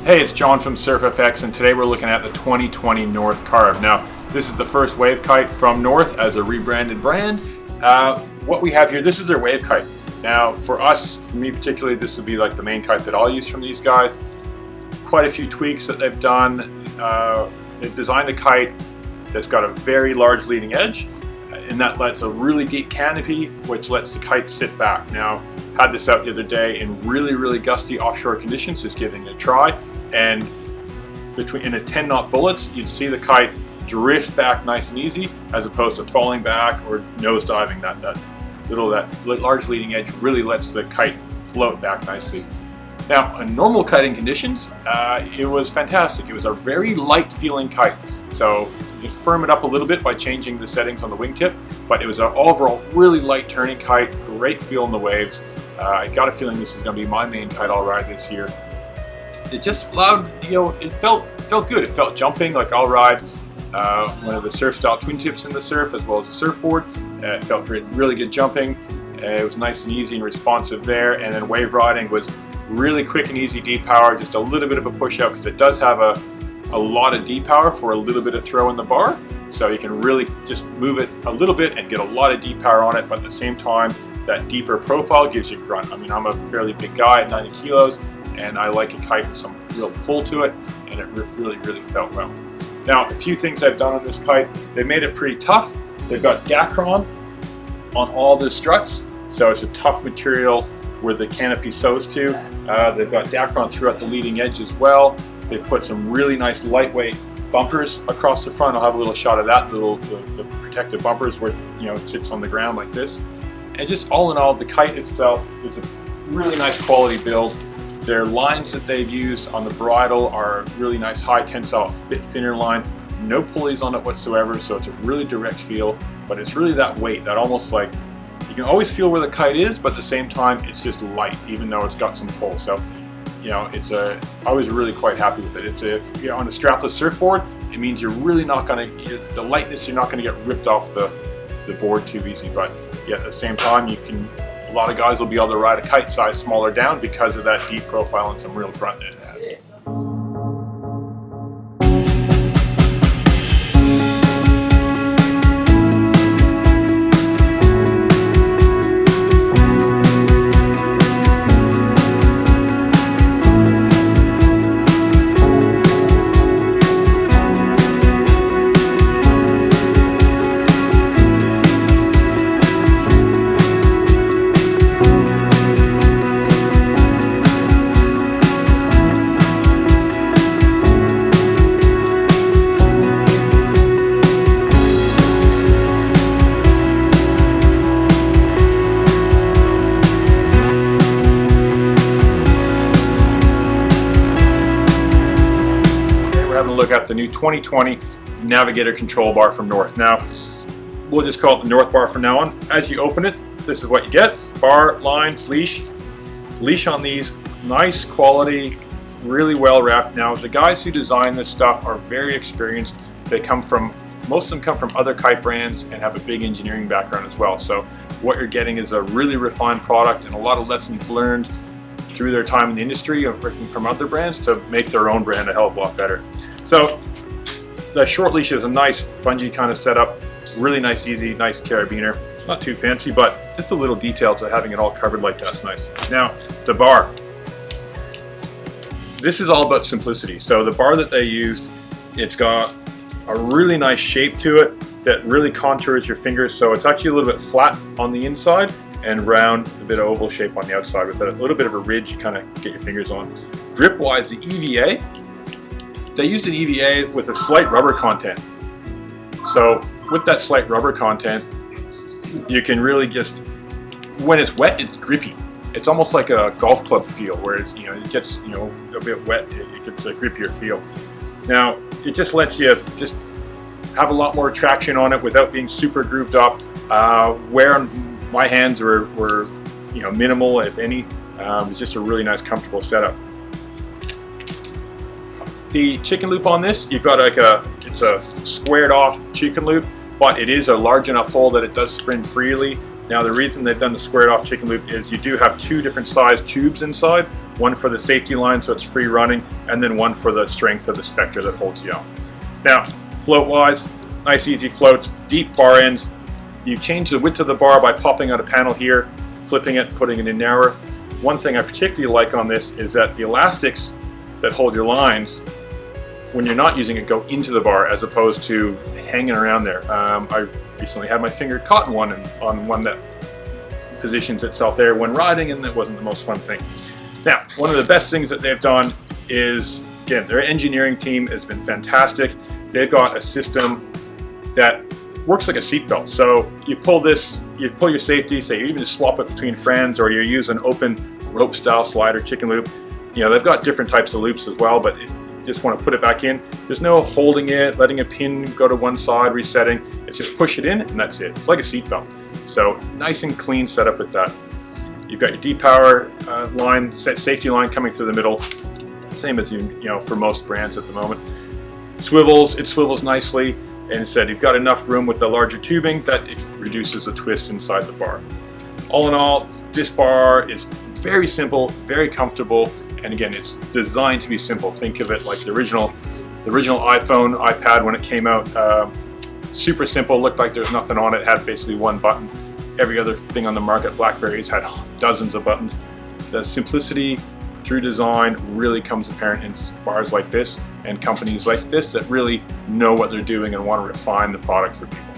Hey, it's John from SurfFX, and today we're looking at the 2020 North Carve. Now, this is the first wave kite from North as a rebranded brand. What we have here, this is their wave kite. Now, for us, for me particularly, this would be like the main kite that I'll use from these guys. Quite a few tweaks that they've done. They've designed a kite that's got a very large leading edge, and that lets a really deep canopy, which lets the kite sit back. Now, had this out the other day in really gusty offshore conditions, just giving it a try, and in a 10 knot bullets, you'd see the kite drift back nice and easy, as opposed to falling back or nose diving. That large leading edge really lets the kite float back nicely. Now, in normal kiting conditions, it was fantastic. It was a very light feeling kite, so you firm it up a little bit by changing the settings on the wingtip, but it was an overall really light turning kite, great feel in the waves. I got a feeling this is going to be my main kite I'll ride this year. It just allowed, it felt good. It felt jumping, like I'll ride one of the surf style twin tips in the surf as well as a surfboard. It felt really good jumping. It was nice and easy and responsive there, and then wave riding was really quick and easy deep power, just a little bit of a push out because it does have a lot of deep power for a little bit of throw in the bar. So you can really just move it a little bit and get a lot of deep power on it, but at the same time, that deeper profile gives you grunt. I mean, I'm a fairly big guy at 90 kilos, and I like a kite with some real pull to it, and it really felt well. Now, a few things I've done on this kite. They made it pretty tough. They've got Dacron on all the struts, so it's a tough material where the canopy sews to. They've got Dacron throughout the leading edge as well. They put some really nice lightweight bumpers across the front. I'll have a little shot of that, the protective bumpers where it sits on the ground like this. And just all in all, the kite itself is a really nice quality build. Their lines that they've used on the bridle are really nice high tensile, bit thinner line. No pulleys on it whatsoever, so it's a really direct feel, but it's really that weight, that almost like, you can always feel where the kite is, but at the same time, it's just light, even though it's got some pull. So, I was really quite happy with it. It's on a strapless surfboard, it means you're really not gonna, the lightness, you're not gonna get ripped off the board too easy, but yet at the same time, a lot of guys will be able to ride a kite size smaller down because of that deep profile and some real grunt that it has. Look at the new 2020 Navigator control bar from North. Now, we'll just call it the North bar from now on. As you open it, this is what you get. Bar, lines, leash. Leash on these, nice quality, really well wrapped. Now, the guys who design this stuff are very experienced. Most of them come from other kite brands and have a big engineering background as well. So what you're getting is a really refined product and a lot of lessons learned through their time in the industry of working from other brands to make their own brand a hell of a lot better. So the short leash is a nice bungee kind of setup, really nice, easy, nice carabiner. Not too fancy, but just the little details of having it all covered like that's nice. Now, the bar. This is all about simplicity. So the bar that they used, it's got a really nice shape to it that really contours your fingers. So it's actually a little bit flat on the inside and round, a bit of oval shape on the outside with a little bit of a ridge you kind of get your fingers on. Grip-wise, the EVA, they used an EVA with a slight rubber content. So with that slight rubber content, you can really just, when it's wet, it's grippy. It's almost like a golf club feel where it's, it gets, a bit wet, it gets a grippier feel. Now, it just lets you just have a lot more traction on it without being super grooved up. Wear on my hands were minimal, if any. It's just a really nice, comfortable setup. The chicken loop on this, you've got it's a squared off chicken loop, but it is a large enough hole that it does spring freely. Now the reason they've done the squared off chicken loop is you do have two different size tubes inside, one for the safety line so it's free running, and then one for the strength of the spectre that holds you on. Now float wise, nice easy floats, deep bar ends. You change the width of the bar by popping out a panel here, flipping it, putting it in narrower. One thing I particularly like on this is that the elastics that hold your lines, when you're not using it, go into the bar as opposed to hanging around there. I recently had my finger caught in one, on one that positions itself there when riding, and it wasn't the most fun thing. Now, one of the best things that they've done is, again, their engineering team has been fantastic. They've got a system that works like a seatbelt. So you pull this, you pull your safety, say you even just swap it between friends, or you use an open rope style slider chicken loop. You know, they've got different types of loops as well, but if you just want to put it back in, there's no holding it, letting a pin go to one side, resetting. It's just push it in and that's it. It's like a seatbelt. So nice and clean setup with that. You've got your D-Power line, safety line coming through the middle, same as you know for most brands at the moment. It swivels nicely, and instead you've got enough room with the larger tubing that it reduces the twist inside the bar. All in all, this bar is very simple, very comfortable, and again, it's designed to be simple. Think of it like the original iPhone, iPad when it came out. Super simple, looked like there's nothing on it, had basically one button. Every other thing on the market, BlackBerries, had dozens of buttons. The simplicity through design really comes apparent in bars like this and companies like this that really know what they're doing and want to refine the product for people.